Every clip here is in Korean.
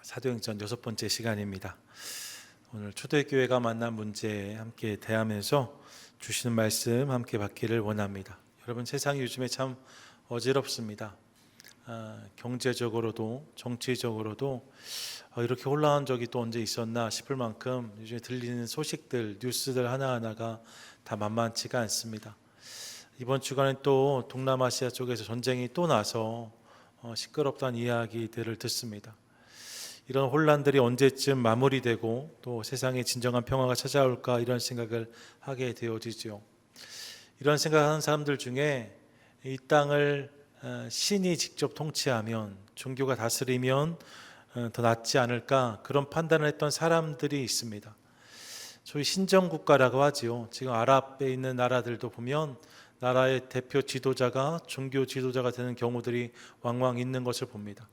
사도행전 6번째 시간입니다. 오늘 초대교회가 만난 문제에 함께 대하면서 주시는 말씀 함께 받기를 원합니다. 여러분, 세상이 요즘에 참 어지럽습니다. 경제적으로도 정치적으로도 이렇게 혼란한 적이 또 언제 있었나 싶을 만큼 요즘에 들리는 소식들, 뉴스들 하나하나가 다 만만치가 않습니다. 이번 주간에 또 동남아시아 쪽에서 전쟁이 또 나서 시끄럽다는 이야기들을 듣습니다. 이런 혼란들이 언제쯤 마무리되고 또 세상에 진정한 평화가 찾아올까, 이런 생각을 하게 되어지죠. 이런 생각하는 사람들 중에 이 땅을 신이 직접 통치하면, 종교가 다스리면 더 낫지 않을까, 그런 판단을 했던 사람들이 있습니다. 소위 신정국가라고 하지요. 지금 아랍에 있는 나라들도 보면 나라의 대표 지도자가 종교 지도자가 되는 경우들이 왕왕 있는 것을 봅니다.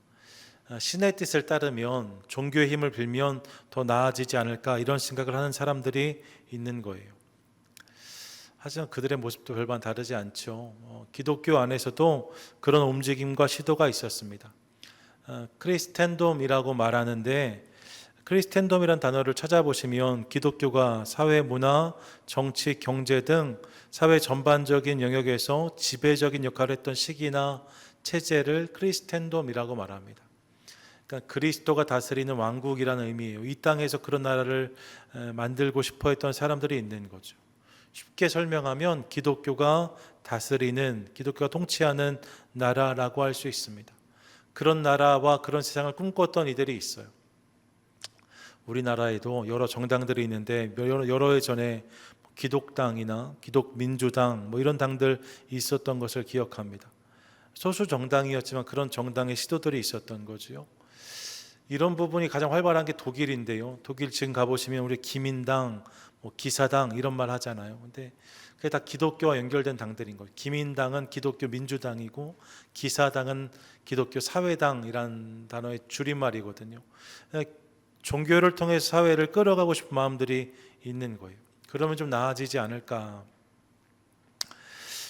신의 뜻을 따르면, 종교의 힘을 빌면 더 나아지지 않을까, 이런 생각을 하는 사람들이 있는 거예요. 하지만 그들의 모습도 별반 다르지 않죠. 기독교 안에서도 그런 움직임과 시도가 있었습니다. 크리스텐돔이라고 말하는데, 크리스텐돔이라는 단어를 찾아보시면 기독교가 사회, 문화, 정치, 경제 등 사회 전반적인 영역에서 지배적인 역할을 했던 시기나 체제를 크리스텐돔이라고 말합니다. 그러니까 그리스도가 다스리는 왕국이라는 의미예요. 이 땅에서 그런 나라를 만들고 싶어 했던 사람들이 있는 거죠. 쉽게 설명하면 기독교가 다스리는, 기독교가 통치하는 나라라고 할 수 있습니다. 그런 나라와 그런 세상을 꿈꿨던 이들이 있어요. 우리나라에도 여러 정당들이 있는데 여러 해 전에 기독당이나 기독민주당 이런 당들 있었던 것을 기억합니다. 소수 정당이었지만 그런 정당의 시도들이 있었던 거죠. 이런 부분이 가장 활발한 게 독일인데요. 독일 지금 가보시면 우리 기민당, 기사당 이런 말 하잖아요. 근데 그게 다 기독교와 연결된 당들인 거예요. 기민당은 기독교 민주당이고 기사당은 기독교 사회당이라는 단어의 줄임말이거든요. 종교를 통해서 사회를 끌어가고 싶은 마음들이 있는 거예요. 그러면 좀 나아지지 않을까.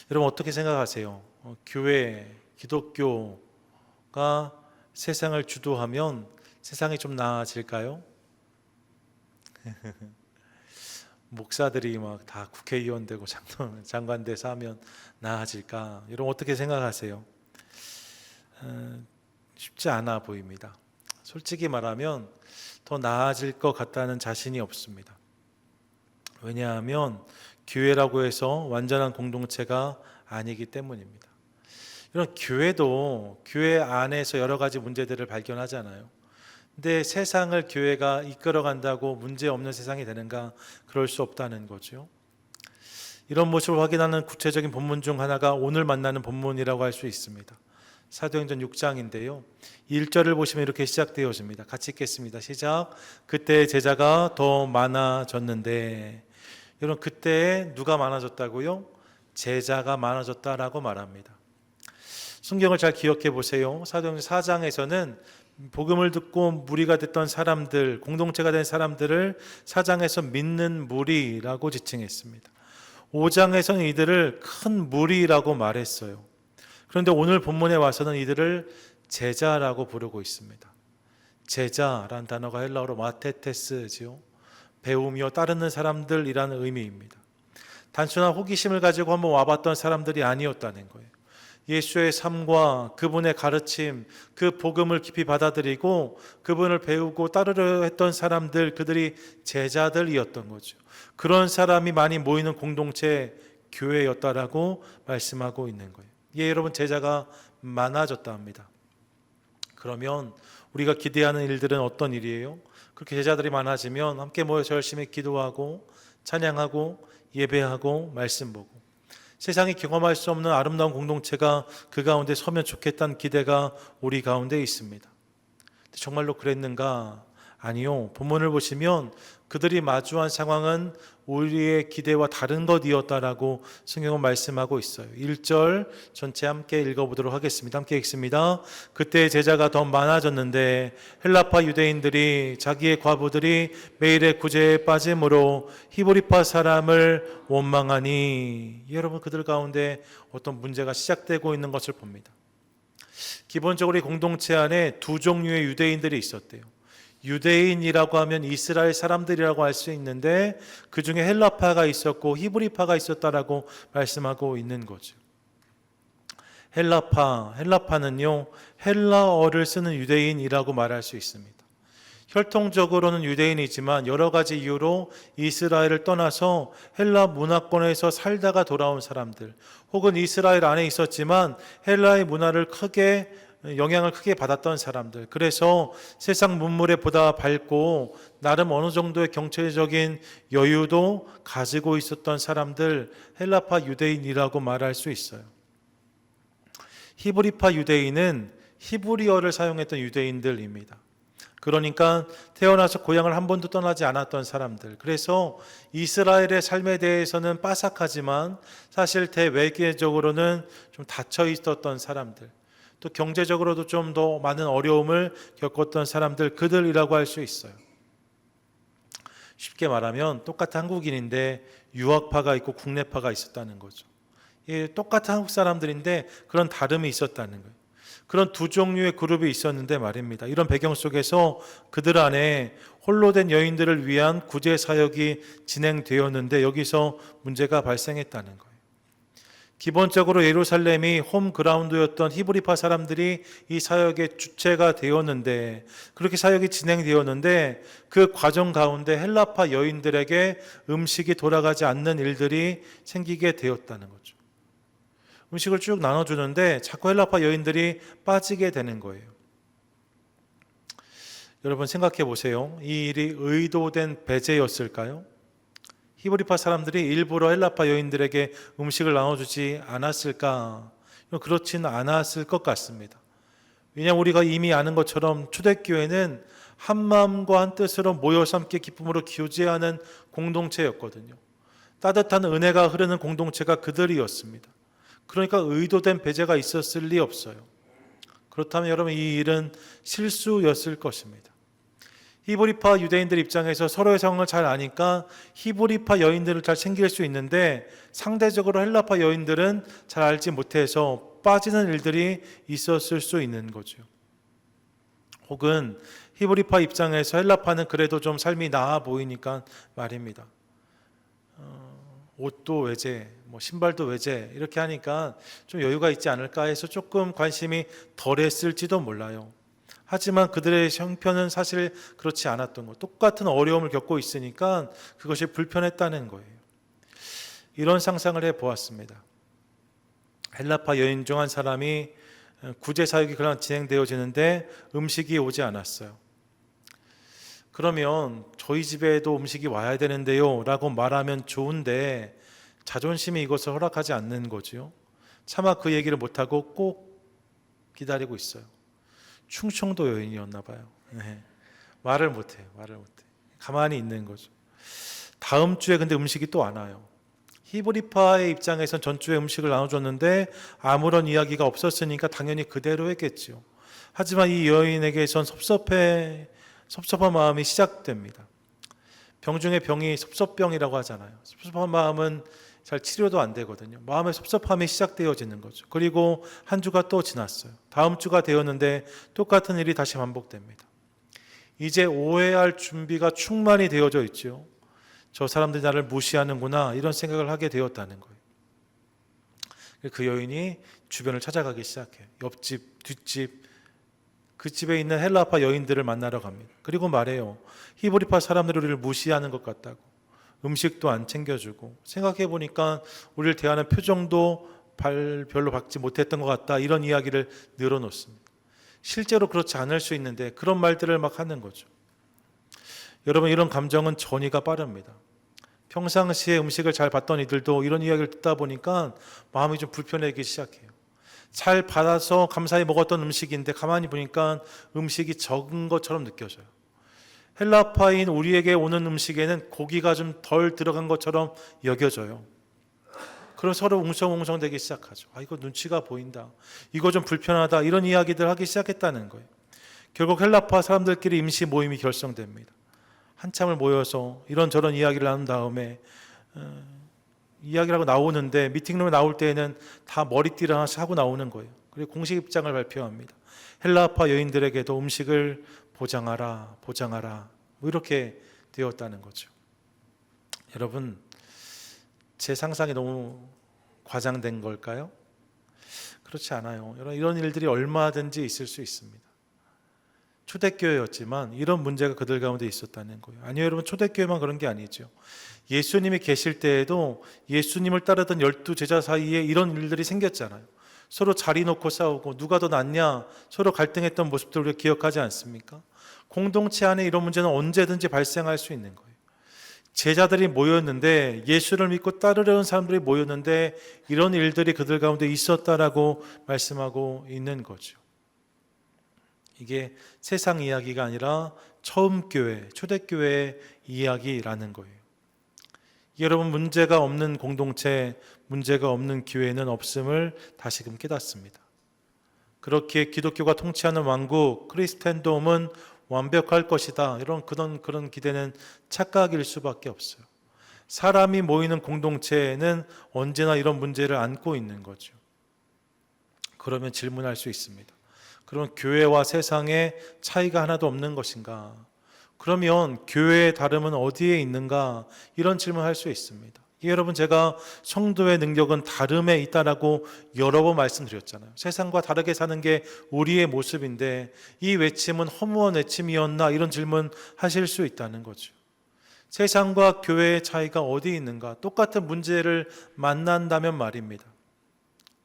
여러분, 어떻게 생각하세요? 교회, 기독교가 세상을 주도하면 세상이 좀 나아질까요? 목사들이 막 다 국회의원 되고 장관 돼서 하면 나아질까? 여러분, 어떻게 생각하세요? 쉽지 않아 보입니다. 솔직히 말하면 더 나아질 것 같다는 자신이 없습니다. 왜냐하면 교회라고 해서 완전한 공동체가 아니기 때문입니다. 이런 교회도 교회 안에서 여러 가지 문제들을 발견하잖아요. 근데 세상을 교회가 이끌어간다고 문제 없는 세상이 되는가? 그럴 수 없다는 거죠. 이런 모습을 확인하는 구체적인 본문 중 하나가 오늘 만나는 본문이라고 할 수 있습니다. 사도행전 6장인데요. 1절을 보시면 이렇게 시작되어집니다. 같이 읽겠습니다. 시작. 그때 제자가 더 많아졌는데, 여러분, 그때 누가 많아졌다고요? 제자가 많아졌다라고 말합니다. 성경을 잘 기억해 보세요. 사도행전 4장에서는 복음을 듣고 무리가 됐던 사람들, 공동체가 된 사람들을 4장에서 믿는 무리라고 지칭했습니다. 5장에서는 이들을 큰 무리라고 말했어요. 그런데 오늘 본문에 와서는 이들을 제자라고 부르고 있습니다. 제자라는 단어가 헬라어로 마테테스지요. 배우며 따르는 사람들이라는 의미입니다. 단순한 호기심을 가지고 한번 와봤던 사람들이 아니었다는 거예요. 예수의 삶과 그분의 가르침, 그 복음을 깊이 받아들이고 그분을 배우고 따르려 했던 사람들, 그들이 제자들이었던 거죠. 그런 사람이 많이 모이는 공동체, 교회였다라고 말씀하고 있는 거예요. 예, 여러분, 제자가 많아졌다 합니다. 그러면 우리가 기대하는 일들은 어떤 일이에요? 그렇게 제자들이 많아지면 함께 모여서 열심히 기도하고 찬양하고 예배하고 말씀 보고 세상이 경험할 수 없는 아름다운 공동체가 그 가운데 서면 좋겠다는 기대가 우리 가운데 있습니다. 정말로 그랬는가? 아니요. 본문을 보시면 그들이 마주한 상황은 우리의 기대와 다른 것이었다라고 성경은 말씀하고 있어요. 1절 전체 함께 읽어보도록 하겠습니다. 함께 읽습니다. 그때 제자가 더 많아졌는데 헬라파 유대인들이 자기의 과부들이 매일의 구제에 빠짐으로 히브리파 사람을 원망하니, 여러분, 그들 가운데 어떤 문제가 시작되고 있는 것을 봅니다. 기본적으로 이 공동체 안에 두 종류의 유대인들이 있었대요. 유대인이라고 하면 이스라엘 사람들이라고 할 수 있는데 그 중에 헬라파가 있었고 히브리파가 있었다라고 말씀하고 있는 거죠. 헬라파는요, 헬라어를 쓰는 유대인이라고 말할 수 있습니다. 혈통적으로는 유대인이지만 여러 가지 이유로 이스라엘을 떠나서 헬라 문화권에서 살다가 돌아온 사람들, 혹은 이스라엘 안에 있었지만 헬라의 문화를 영향을 크게 받았던 사람들, 그래서 세상 문물에 보다 밝고 나름 어느 정도의 경제적인 여유도 가지고 있었던 사람들, 헬라파 유대인이라고 말할 수 있어요. 히브리파 유대인은 히브리어를 사용했던 유대인들입니다. 그러니까 태어나서 고향을 한 번도 떠나지 않았던 사람들, 그래서 이스라엘의 삶에 대해서는 빠삭하지만 사실 대외계적으로는 좀 닫혀 있었던 사람들, 또 경제적으로도 좀 더 많은 어려움을 겪었던 사람들, 그들이라고 할 수 있어요. 쉽게 말하면 똑같은 한국인인데 유학파가 있고 국내파가 있었다는 거죠. 똑같은 한국 사람들인데 그런 다름이 있었다는 거예요. 그런 두 종류의 그룹이 있었는데 말입니다. 이런 배경 속에서 그들 안에 홀로 된 여인들을 위한 구제 사역이 진행되었는데 여기서 문제가 발생했다는 거예요. 기본적으로 예루살렘이 홈그라운드였던 히브리파 사람들이 이 사역의 주체가 되었는데, 그렇게 사역이 진행되었는데 그 과정 가운데 헬라파 여인들에게 음식이 돌아가지 않는 일들이 생기게 되었다는 거죠. 음식을 쭉 나눠주는데 자꾸 헬라파 여인들이 빠지게 되는 거예요. 여러분 생각해 보세요. 이 일이 의도된 배제였을까요? 히브리파 사람들이 일부러 헬라파 여인들에게 음식을 나눠주지 않았을까? 그렇지는 않았을 것 같습니다. 왜냐하면 우리가 이미 아는 것처럼 초대교회는 한 마음과 한 뜻으로 모여서 함께 기쁨으로 교제하는 공동체였거든요. 따뜻한 은혜가 흐르는 공동체가 그들이었습니다. 그러니까 의도된 배제가 있었을 리 없어요. 그렇다면 여러분 이 일은 실수였을 것입니다. 히브리파 유대인들 입장에서 서로의 상황을 잘 아니까 히브리파 여인들을 잘 챙길 수 있는데 상대적으로 헬라파 여인들은 잘 알지 못해서 빠지는 일들이 있었을 수 있는 거죠. 혹은 히브리파 입장에서 헬라파는 그래도 좀 삶이 나아 보이니까 말입니다. 옷도 외제, 신발도 외제 이렇게 하니까 좀 여유가 있지 않을까 해서 조금 관심이 덜했을지도 몰라요. 하지만 그들의 형편은 사실 그렇지 않았던 것, 똑같은 어려움을 겪고 있으니까 그것이 불편했다는 거예요. 이런 상상을 해보았습니다. 헬라파 여인 중 한 사람이 구제 사역이 그냥 진행되어지는데 음식이 오지 않았어요. 그러면 저희 집에도 음식이 와야 되는데요 라고 말하면 좋은데 자존심이 이것을 허락하지 않는 거죠. 차마 그 얘기를 못하고 꼭 기다리고 있어요. 충청도 여인이었나 봐요. 네. 말을 못해요. 가만히 있는 거죠. 다음 주에 근데 음식이 또 안 와요. 히브리파의 입장에선 전주에 음식을 나눠줬는데 아무런 이야기가 없었으니까 당연히 그대로 했겠죠. 하지만 이 여인에게선 섭섭한 마음이 시작됩니다. 병 중에 병이 섭섭병이라고 하잖아요. 섭섭한 마음은 잘 치료도 안 되거든요. 마음의 섭섭함이 시작되어지는 거죠. 그리고 한 주가 또 지났어요. 다음 주가 되었는데 똑같은 일이 다시 반복됩니다. 이제 오해할 준비가 충만히 되어져 있죠. 저 사람들이 나를 무시하는구나 이런 생각을 하게 되었다는 거예요. 그 여인이 주변을 찾아가기 시작해요. 옆집, 뒷집, 그 집에 있는 헬라파 여인들을 만나러 갑니다. 그리고 말해요. 히브리파 사람들이 우리를 무시하는 것 같다고. 음식도 안 챙겨주고, 생각해 보니까 우리를 대하는 표정도 별로 받지 못했던 것 같다, 이런 이야기를 늘어놓습니다. 실제로 그렇지 않을 수 있는데 그런 말들을 막 하는 거죠. 여러분 이런 감정은 전이가 빠릅니다. 평상시에 음식을 잘 받던 이들도 이런 이야기를 듣다 보니까 마음이 좀 불편해지기 시작해요. 잘 받아서 감사히 먹었던 음식인데 가만히 보니까 음식이 적은 것처럼 느껴져요. 헬라파인 우리에게 오는 음식에는 고기가 좀 덜 들어간 것처럼 여겨져요. 그럼 서로 웅성웅성 되기 시작하죠. 이거 눈치가 보인다, 이거 좀 불편하다, 이런 이야기들 하기 시작했다는 거예요. 결국 헬라파 사람들끼리 임시 모임이 결성됩니다. 한참을 모여서 이런저런 이야기를 나눈 다음에 이야기를 하고 나오는데 미팅룸에 나올 때에는 다 머리띠를 하나씩 하고 나오는 거예요. 그리고 공식 입장을 발표합니다. 헬라파 여인들에게도 음식을 보장하라, 보장하라, 뭐 이렇게 되었다는 거죠. 여러분, 제 상상이 너무 과장된 걸까요? 그렇지 않아요. 여러분, 이런 일들이 얼마든지 있을 수 있습니다. 초대교회였지만 이런 문제가 그들 가운데 있었다는 거예요. 아니요, 여러분, 초대교회만 그런 게 아니죠. 예수님이 계실 때에도 예수님을 따르던 12제자 사이에 이런 일들이 생겼잖아요. 서로 자리 놓고 싸우고 누가 더 낫냐 서로 갈등했던 모습들을 우리가 기억하지 않습니까? 공동체 안에 이런 문제는 언제든지 발생할 수 있는 거예요. 제자들이 모였는데, 예수를 믿고 따르려는 사람들이 모였는데 이런 일들이 그들 가운데 있었다라고 말씀하고 있는 거죠. 이게 세상 이야기가 아니라 처음 교회, 초대교회의 이야기라는 거예요. 여러분, 문제가 없는 공동체, 문제가 없는 교회는 없음을 다시금 깨닫습니다. 그렇게 기독교가 통치하는 왕국, 크리스텐돔은 완벽할 것이다, 이런 그런 기대는 착각일 수밖에 없어요. 사람이 모이는 공동체는 언제나 이런 문제를 안고 있는 거죠. 그러면 질문할 수 있습니다. 그럼 교회와 세상에 차이가 하나도 없는 것인가? 그러면 교회의 다름은 어디에 있는가? 이런 질문을 할 수 있습니다. 여러분, 제가 성도의 능력은 다름에 있다라고 여러 번 말씀드렸잖아요. 세상과 다르게 사는 게 우리의 모습인데 이 외침은 허무한 외침이었나? 이런 질문 하실 수 있다는 거죠. 세상과 교회의 차이가 어디 있는가? 똑같은 문제를 만난다면 말입니다.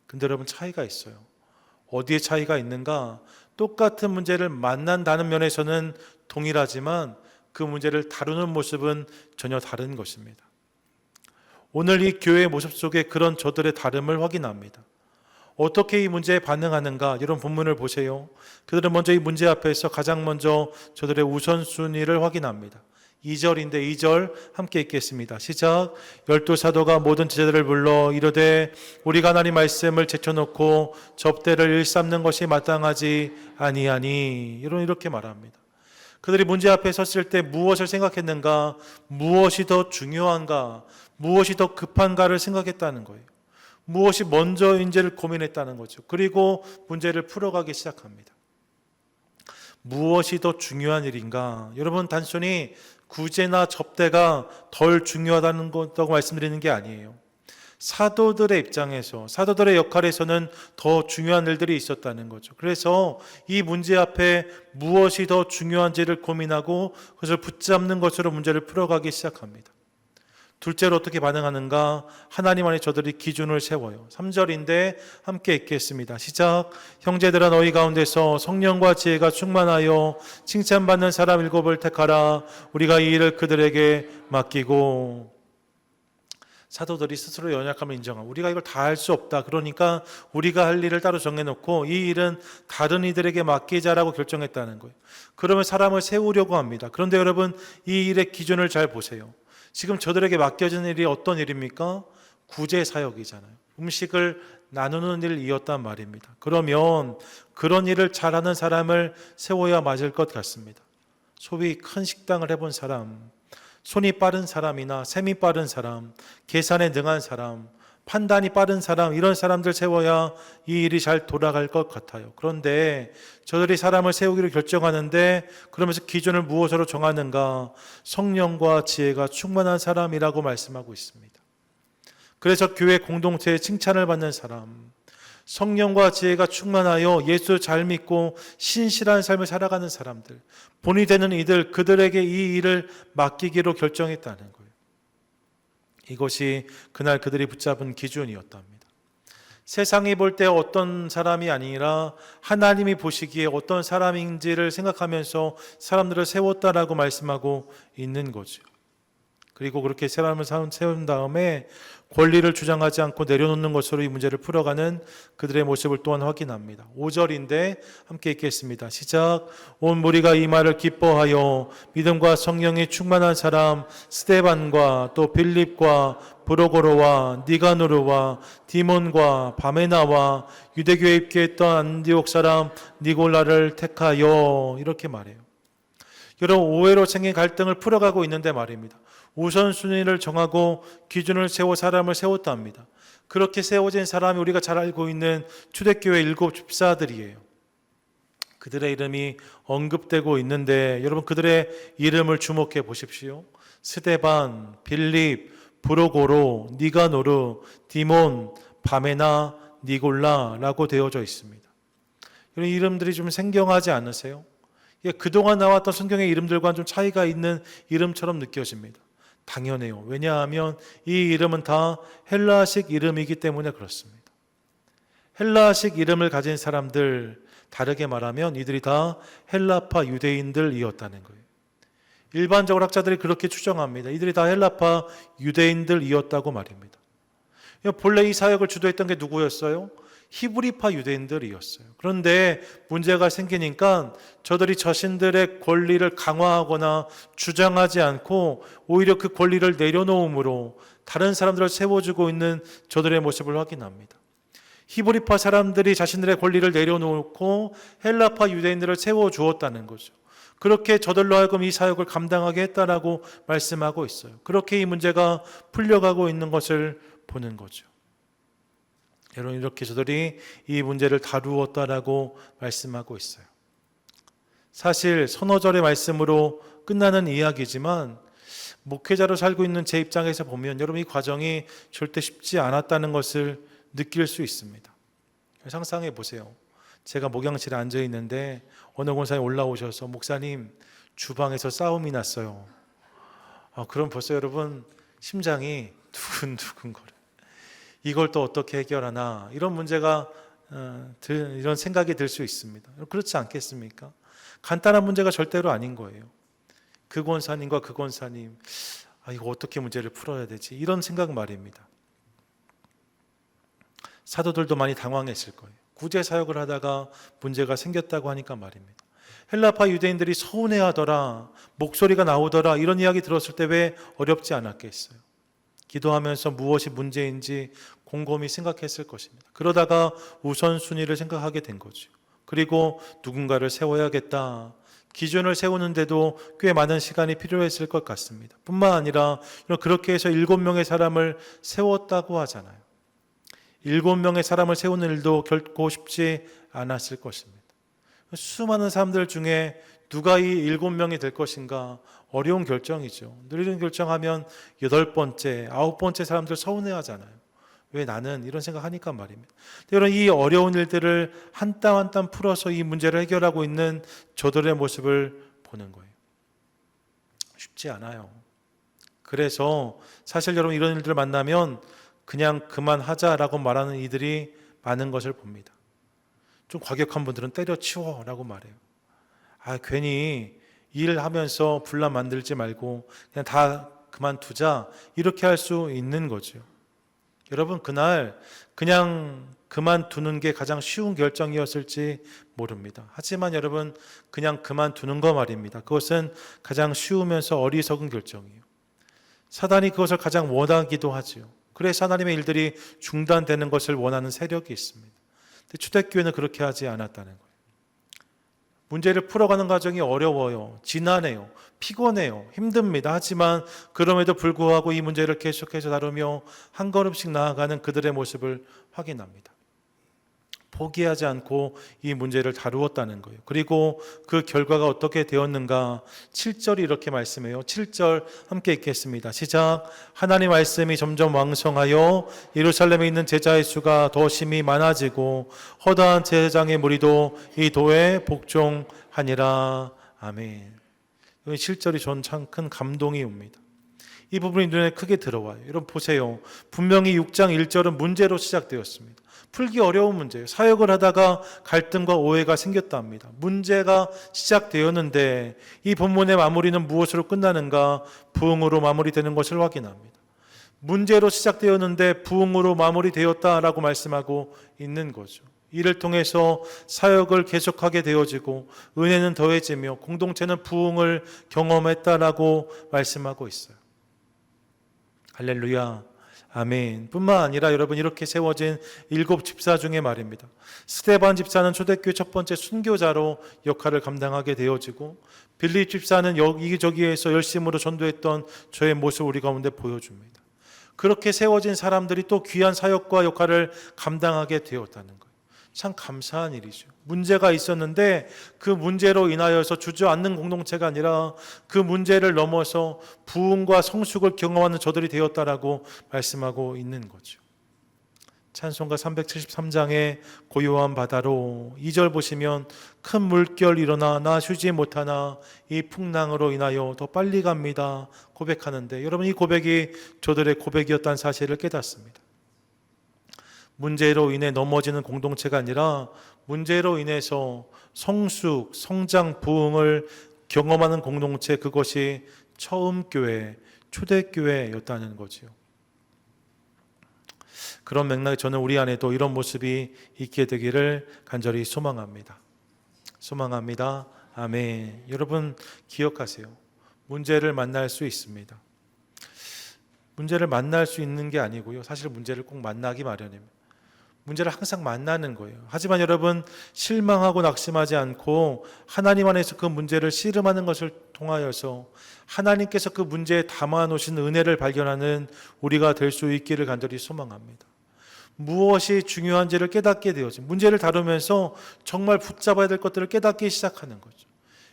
근데 여러분, 차이가 있어요. 어디에 차이가 있는가? 똑같은 문제를 만난다는 면에서는 동일하지만 그 문제를 다루는 모습은 전혀 다른 것입니다. 오늘 이 교회의 모습 속에 그런 저들의 다름을 확인합니다. 어떻게 이 문제에 반응하는가? 이런 본문을 보세요. 그들은 먼저 이 문제 앞에서 가장 먼저 저들의 우선순위를 확인합니다. 2절인데 2절 함께 읽겠습니다. 시작. 12사도가 모든 제자들을 불러 이르되 우리가 하나님 말씀을 제쳐놓고 접대를 일삼는 것이 마땅하지 아니하니, 이렇게 말합니다. 그들이 문제 앞에 섰을 때 무엇을 생각했는가? 무엇이 더 중요한가? 무엇이 더 급한가를 생각했다는 거예요. 무엇이 먼저인지를 고민했다는 거죠. 그리고 문제를 풀어가기 시작합니다. 무엇이 더 중요한 일인가? 여러분, 단순히 구제나 접대가 덜 중요하다는 것다고 말씀드리는 게 아니에요. 사도들의 입장에서, 사도들의 역할에서는 더 중요한 일들이 있었다는 거죠. 그래서 이 문제 앞에 무엇이 더 중요한지를 고민하고 그것을 붙잡는 것으로 문제를 풀어가기 시작합니다. 둘째로 어떻게 반응하는가? 하나님 안에 저들이 기준을 세워요. 3절인데 함께 읽겠습니다. 시작. 형제들아, 너희 가운데서 성령과 지혜가 충만하여 칭찬받는 사람 7을 택하라. 우리가 이 일을 그들에게 맡기고. 사도들이 스스로 연약함을 인정하고 우리가 이걸 다 할 수 없다, 그러니까 우리가 할 일을 따로 정해놓고 이 일은 다른 이들에게 맡기자라고 결정했다는 거예요. 그러면 사람을 세우려고 합니다. 그런데 여러분, 이 일의 기준을 잘 보세요. 지금 저들에게 맡겨진 일이 어떤 일입니까? 구제 사역이잖아요. 음식을 나누는 일이었단 말입니다. 그러면 그런 일을 잘하는 사람을 세워야 맞을 것 같습니다. 소위 큰 식당을 해본 사람, 손이 빠른 사람이나 셈이 빠른 사람, 계산에 능한 사람, 판단이 빠른 사람, 이런 사람들 세워야 이 일이 잘 돌아갈 것 같아요. 그런데 저들이 사람을 세우기로 결정하는데 그러면서 기준을 무엇으로 정하는가? 성령과 지혜가 충만한 사람이라고 말씀하고 있습니다. 그래서 교회 공동체에 칭찬을 받는 사람, 성령과 지혜가 충만하여 예수 잘 믿고 신실한 삶을 살아가는 사람들, 본이 되는 이들, 그들에게 이 일을 맡기기로 결정했다는 거예요. 이것이 그날 그들이 붙잡은 기준이었답니다. 세상이 볼 때 어떤 사람이 아니라 하나님이 보시기에 어떤 사람인지를 생각하면서 사람들을 세웠다라고 말씀하고 있는 거죠. 그리고 그렇게 사람을 세운 다음에 권리를 주장하지 않고 내려놓는 것으로 이 문제를 풀어가는 그들의 모습을 또한 확인합니다. 5절인데 함께 읽겠습니다. 시작. 온 무리가 이 말을 기뻐하여 믿음과 성령이 충만한 사람 스데반과 또 빌립과 브로고로와 니가노르와 디몬과 바메나와 유대교에 입교했던 안디옥 사람 니골라를 택하여, 이렇게 말해요. 여러분, 오해로 생긴 갈등을 풀어가고 있는데 말입니다. 우선순위를 정하고 기준을 세워 사람을 세웠답니다. 그렇게 세워진 사람이 우리가 잘 알고 있는 초대교회 7 집사들이에요. 그들의 이름이 언급되고 있는데 여러분 그들의 이름을 주목해 보십시오. 스데반, 빌립, 브로고로, 니가노르, 디몬, 바메나, 니골라라고 되어져 있습니다. 이런 이름들이 좀 생경하지 않으세요? 그동안 나왔던 성경의 이름들과는 좀 차이가 있는 이름처럼 느껴집니다. 당연해요. 왜냐하면 이 이름은 다 헬라식 이름이기 때문에 그렇습니다. 헬라식 이름을 가진 사람들, 다르게 말하면 이들이 다 헬라파 유대인들이었다는 거예요. 일반적으로 학자들이 그렇게 추정합니다. 이들이 다 헬라파 유대인들이었다고 말입니다. 본래 이 사역을 주도했던 게 누구였어요? 히브리파 유대인들이었어요. 그런데 문제가 생기니까 저들이 자신들의 권리를 강화하거나 주장하지 않고 오히려 그 권리를 내려놓음으로 다른 사람들을 세워주고 있는 저들의 모습을 확인합니다. 히브리파 사람들이 자신들의 권리를 내려놓고 헬라파 유대인들을 세워주었다는 거죠. 그렇게 저들로 하여금 이 사역을 감당하게 했다라고 말씀하고 있어요. 그렇게 이 문제가 풀려가고 있는 것을 보는 거죠. 여러분 이렇게 저들이 이 문제를 다루었다라고 말씀하고 있어요. 사실 서너 절의 말씀으로 끝나는 이야기지만 목회자로 살고 있는 제 입장에서 보면 여러분 이 과정이 절대 쉽지 않았다는 것을 느낄 수 있습니다. 상상해 보세요. 제가 목양실에 앉아 있는데 어느 권사님 올라오셔서 목사님 주방에서 싸움이 났어요. 그럼 벌써 여러분 심장이 두근두근 거려요. 이걸 또 어떻게 해결하나 이런 문제가 이런 생각이 들 수 있습니다. 그렇지 않겠습니까? 간단한 문제가 절대로 아닌 거예요. 그 권사님과 그 권사님 이거 어떻게 문제를 풀어야 되지? 이런 생각 말입니다. 사도들도 많이 당황했을 거예요. 구제 사역을 하다가 문제가 생겼다고 하니까 말입니다. 헬라파 유대인들이 서운해하더라, 목소리가 나오더라 이런 이야기 들었을 때 왜 어렵지 않았겠어요? 기도하면서 무엇이 문제인지 곰곰이 생각했을 것입니다. 그러다가 우선순위를 생각하게 된 거죠. 그리고 누군가를 세워야겠다. 기준을 세우는데도 꽤 많은 시간이 필요했을 것 같습니다. 뿐만 아니라 그렇게 해서 7명의 사람을 세웠다고 하잖아요. 7명의 사람을 세우는 일도 결코 쉽지 않았을 것입니다. 수많은 사람들 중에 누가 이 7명이 될 것인가 어려운 결정이죠. 늘 이런 결정하면 8번째, 9번째 사람들 서운해하잖아요. 왜 나는 이런 생각하니까 말입니다. 여러분 이 어려운 일들을 한 땀 한 땀 풀어서 이 문제를 해결하고 있는 저들의 모습을 보는 거예요. 쉽지 않아요. 그래서 사실 여러분 이런 일들을 만나면 그냥 그만하자라고 말하는 이들이 많은 것을 봅니다. 좀 과격한 분들은 때려치워라고 말해요. 괜히 일하면서 분란 만들지 말고 그냥 다 그만두자 이렇게 할 수 있는 거죠. 여러분 그날 그냥 그만두는 게 가장 쉬운 결정이었을지 모릅니다. 하지만 여러분 그냥 그만두는 거 말입니다. 그것은 가장 쉬우면서 어리석은 결정이에요. 사단이 그것을 가장 원하기도 하죠. 그래서 하나님의 일들이 중단되는 것을 원하는 세력이 있습니다. 근데 초대교회는 그렇게 하지 않았다는 거예요. 문제를 풀어가는 과정이 어려워요. 지난해요. 피곤해요. 힘듭니다. 하지만 그럼에도 불구하고 이 문제를 계속해서 다루며 한 걸음씩 나아가는 그들의 모습을 확인합니다. 포기하지 않고 이 문제를 다루었다는 거예요. 그리고 그 결과가 어떻게 되었는가 7절이 이렇게 말씀해요. 7절 함께 읽겠습니다. 시작. 하나님 말씀이 점점 왕성하여 예루살렘에 있는 제자의 수가 더 심히 많아지고 허다한 제사장의 무리도 이 도에 복종하니라. 아멘. 이 7절이 전 참 큰 감동이 옵니다. 이 부분이 눈에 크게 들어와요. 여러분 보세요. 분명히 6장 1절은 문제로 시작되었습니다. 풀기 어려운 문제예요. 사역을 하다가 갈등과 오해가 생겼다 합니다. 문제가 시작되었는데 이 본문의 마무리는 무엇으로 끝나는가? 부흥으로 마무리되는 것을 확인합니다. 문제로 시작되었는데 부흥으로 마무리되었다라고 말씀하고 있는 거죠. 이를 통해서 사역을 계속하게 되어지고 은혜는 더해지며 공동체는 부흥을 경험했다라고 말씀하고 있어요. 할렐루야. 아멘. 뿐만 아니라 여러분 이렇게 세워진 7 집사 중에 말입니다. 스데반 집사는 초대교회 첫 번째 순교자로 역할을 감당하게 되어지고 빌립 집사는 여기저기에서 열심으로 전도했던 저의 모습을 우리 가운데 보여줍니다. 그렇게 세워진 사람들이 또 귀한 사역과 역할을 감당하게 되었다는 거예요. 참 감사한 일이죠. 문제가 있었는데 그 문제로 인하여서 주저앉는 공동체가 아니라 그 문제를 넘어서 부흥과 성숙을 경험하는 저들이 되었다라고 말씀하고 있는 거죠. 찬송가 373장의 고요한 바다로 2절 보시면 큰 물결 일어나 나 쉬지 못하나 이 풍랑으로 인하여 더 빨리 갑니다 고백하는데, 여러분 이 고백이 저들의 고백이었다는 사실을 깨닫습니다. 문제로 인해 넘어지는 공동체가 아니라 문제로 인해서 성숙, 성장, 부흥을 경험하는 공동체, 그것이 처음 교회, 초대교회였다는 거지요. 그런 맥락에 저는 우리 안에도 이런 모습이 있게 되기를 간절히 소망합니다. 소망합니다. 아멘. 여러분 기억하세요. 문제를 만날 수 있습니다. 문제를 만날 수 있는 게 아니고요. 사실 문제를 꼭 만나기 마련입니다. 문제를 항상 만나는 거예요. 하지만 여러분 실망하고 낙심하지 않고 하나님 안에서 그 문제를 씨름하는 것을 통하여서 하나님께서 그 문제에 담아 놓으신 은혜를 발견하는 우리가 될 수 있기를 간절히 소망합니다. 무엇이 중요한지를 깨닫게 되어진, 문제를 다루면서 정말 붙잡아야 될 것들을 깨닫기 시작하는 거죠.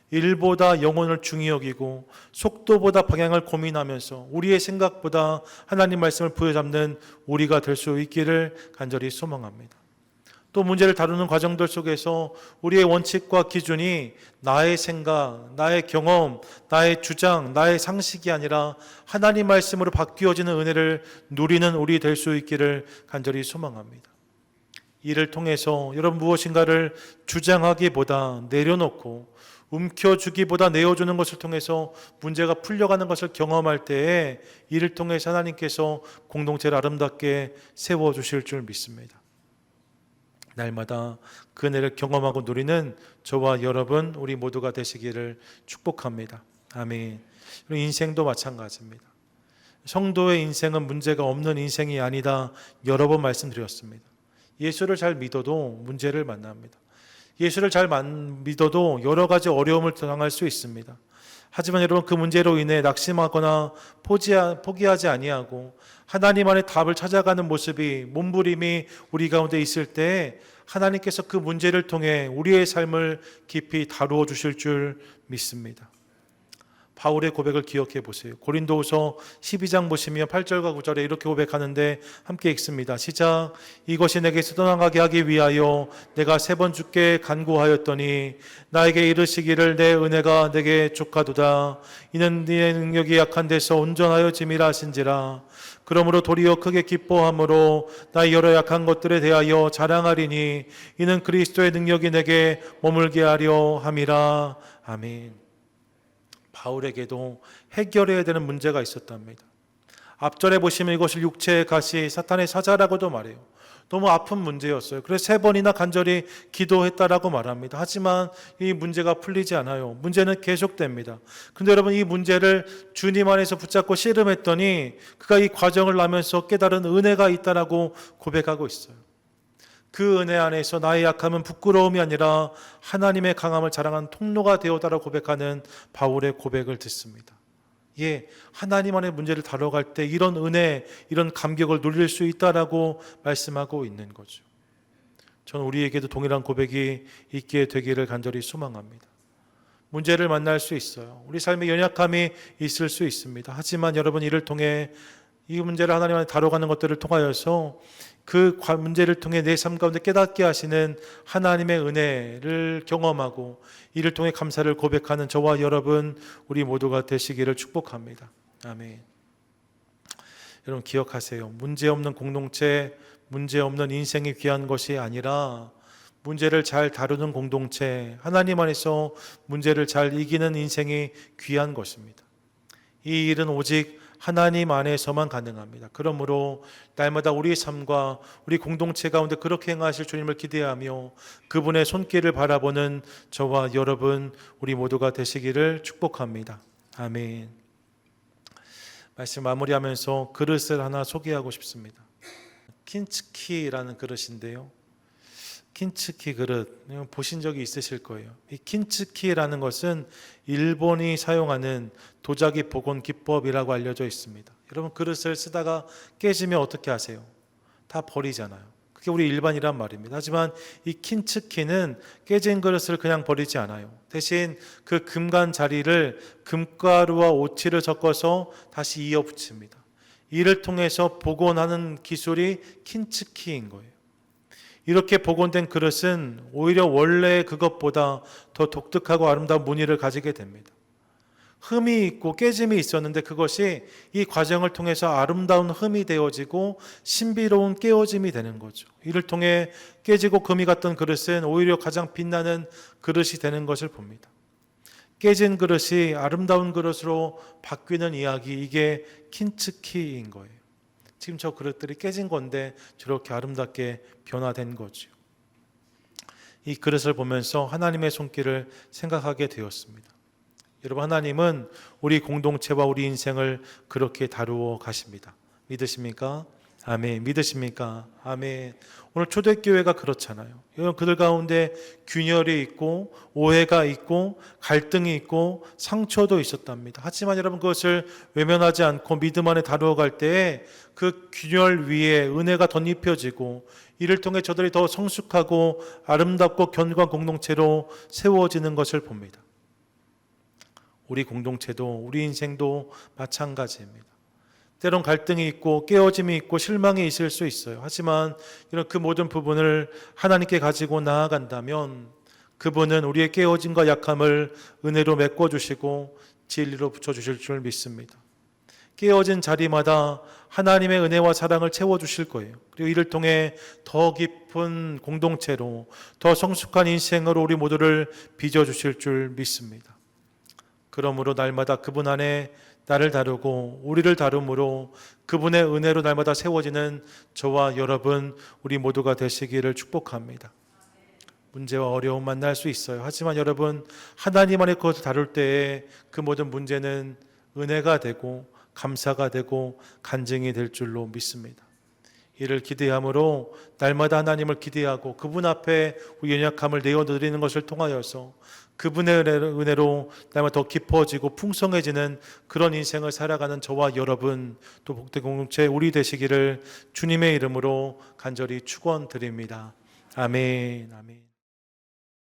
일보다 영혼을 중히 여기고 속도보다 방향을 고민하면서 우리의 생각보다 하나님 말씀을 부여잡는 우리가 될 수 있기를 간절히 소망합니다. 또 문제를 다루는 과정들 속에서 우리의 원칙과 기준이 나의 생각, 나의 경험, 나의 주장, 나의 상식이 아니라 하나님 말씀으로 바뀌어지는 은혜를 누리는 우리 될 수 있기를 간절히 소망합니다. 이를 통해서 여러분 무엇인가를 주장하기보다 내려놓고 움켜주기보다 내어주는 것을 통해서 문제가 풀려가는 것을 경험할 때에 이를 통해서 하나님께서 공동체를 아름답게 세워주실 줄 믿습니다. 날마다 그 은혜를 경험하고 누리는 저와 여러분 우리 모두가 되시기를 축복합니다. 아멘. 인생도 마찬가지입니다. 성도의 인생은 문제가 없는 인생이 아니다 여러 번 말씀드렸습니다. 예수를 잘 믿어도 문제를 만납니다. 예수를 잘 믿어도 여러 가지 어려움을 당할 수 있습니다. 하지만 여러분 그 문제로 인해 낙심하거나 포기하지 아니하고 하나님 안에 답을 찾아가는 모습이, 몸부림이 우리 가운데 있을 때 하나님께서 그 문제를 통해 우리의 삶을 깊이 다루어 주실 줄 믿습니다. 바울의 고백을 기억해 보세요. 고린도후서 12장 보시면 8절과 9절에 이렇게 고백하는데 함께 읽습니다. 시작. 이것이 내게서 떠나가게 하기 위하여 내가 3번 주께 간구하였더니 나에게 이르시기를 내 은혜가 내게 족하도다. 이는 네 능력이 약한 데서 온전하여 짐이라 하신지라. 그러므로 도리어 크게 기뻐함으로 나의 여러 약한 것들에 대하여 자랑하리니 이는 그리스도의 능력이 내게 머물게 하려 함이라. 아멘. 바울에게도 해결해야 되는 문제가 있었답니다. 앞절에 보시면 이것을 육체의 가시, 사탄의 사자라고도 말해요. 너무 아픈 문제였어요. 그래서 3번이나 간절히 기도했다라고 말합니다. 하지만 이 문제가 풀리지 않아요. 문제는 계속됩니다. 그런데 여러분 이 문제를 주님 안에서 붙잡고 씨름했더니 그가 이 과정을 하면서 깨달은 은혜가 있다라고 고백하고 있어요. 그 은혜 안에서 나의 약함은 부끄러움이 아니라 하나님의 강함을 자랑하는 통로가 되었다라고 고백하는 바울의 고백을 듣습니다. 예, 하나님 안의 문제를 다뤄갈 때 이런 은혜, 이런 감격을 누릴 수 있다라고 말씀하고 있는 거죠. 저는 우리에게도 동일한 고백이 있게 되기를 간절히 소망합니다. 문제를 만날 수 있어요. 우리 삶에 연약함이 있을 수 있습니다. 하지만 여러분 이를 통해 이 문제를 하나님 안에 다뤄가는 것들을 통하여서 그 문제를 통해 내 삶 가운데 깨닫게 하시는 하나님의 은혜를 경험하고 이를 통해 감사를 고백하는 저와 여러분 우리 모두가 되시기를 축복합니다. 아멘. 여러분 기억하세요. 문제 없는 공동체, 문제 없는 인생이 귀한 것이 아니라 문제를 잘 다루는 공동체, 하나님 안에서 문제를 잘 이기는 인생이 귀한 것입니다. 이 일은 오직 하나님 안에서만 가능합니다. 그러므로 날마다 우리의 삶과 우리 공동체 가운데 그렇게 행하실 주님을 기대하며 그분의 손길을 바라보는 저와 여러분 우리 모두가 되시기를 축복합니다. 아멘. 말씀 마무리하면서 그릇을 하나 소개하고 싶습니다. 킨츠키라는 그릇인데요. 킨츠키 그릇 보신 적이 있으실 거예요. 이 킨츠키라는 것은 일본이 사용하는 도자기 복원 기법이라고 알려져 있습니다. 여러분 그릇을 쓰다가 깨지면 어떻게 하세요? 다 버리잖아요. 그게 우리 일반이란 말입니다. 하지만 이 킨츠키는 깨진 그릇을 그냥 버리지 않아요. 대신 그 금간 자리를 금가루와 오칠을 섞어서 다시 이어 붙입니다. 이를 통해서 복원하는 기술이 킨츠키인 거예요. 이렇게 복원된 그릇은 오히려 원래 그것보다 더 독특하고 아름다운 무늬를 가지게 됩니다. 흠이 있고 깨짐이 있었는데 그것이 이 과정을 통해서 아름다운 흠이 되어지고 신비로운 깨어짐이 되는 거죠. 이를 통해 깨지고 금이 갔던 그릇은 오히려 가장 빛나는 그릇이 되는 것을 봅니다. 깨진 그릇이 아름다운 그릇으로 바뀌는 이야기, 이게 킨츠키인 거예요. 지금 저 그릇들이 깨진 건데 저렇게 아름답게 변화된 거죠. 이 그릇을 보면서 하나님의 손길을 생각하게 되었습니다. 여러분, 하나님은 우리 공동체와 우리 인생을 그렇게 다루어 가십니다. 믿으십니까? 아멘. 믿으십니까? 아멘. 오늘 초대교회가 그렇잖아요. 여러분, 그들 가운데 균열이 있고 오해가 있고 갈등이 있고 상처도 있었답니다. 하지만 여러분, 그것을 외면하지 않고 믿음 안에 다루어 갈 때에 그 균열 위에 은혜가 덧입혀지고 이를 통해 저들이 더 성숙하고 아름답고 견고한 공동체로 세워지는 것을 봅니다. 우리 공동체도 우리 인생도 마찬가지입니다. 때론 갈등이 있고 깨어짐이 있고 실망이 있을 수 있어요. 하지만 이런 그 모든 부분을 하나님께 가지고 나아간다면 그분은 우리의 깨어짐과 약함을 은혜로 메꿔주시고 진리로 붙여주실 줄 믿습니다. 깨어진 자리마다 하나님의 은혜와 사랑을 채워주실 거예요. 그리고 이를 통해 더 깊은 공동체로 더 성숙한 인생으로 우리 모두를 빚어주실 줄 믿습니다. 그러므로 날마다 그분 안에 나를 다루고 우리를 다룸으로 그분의 은혜로 날마다 세워지는 저와 여러분 우리 모두가 되시기를 축복합니다. 문제와 어려움 만날 수 있어요. 하지만 여러분, 하나님 안에 그것을 다룰 때에 그 모든 문제는 은혜가 되고 감사가 되고 간증이 될 줄로 믿습니다. 이를 기대함으로 날마다 하나님을 기대하고 그분 앞에 우리 연약함을 내어드리는 것을 통하여서 그분의 은혜로 날마다 더 깊어지고 풍성해지는 그런 인생을 살아가는 저와 여러분, 또 복된 공동체 우리 되시기를 주님의 이름으로 간절히 축원드립니다. 아멘. 아멘.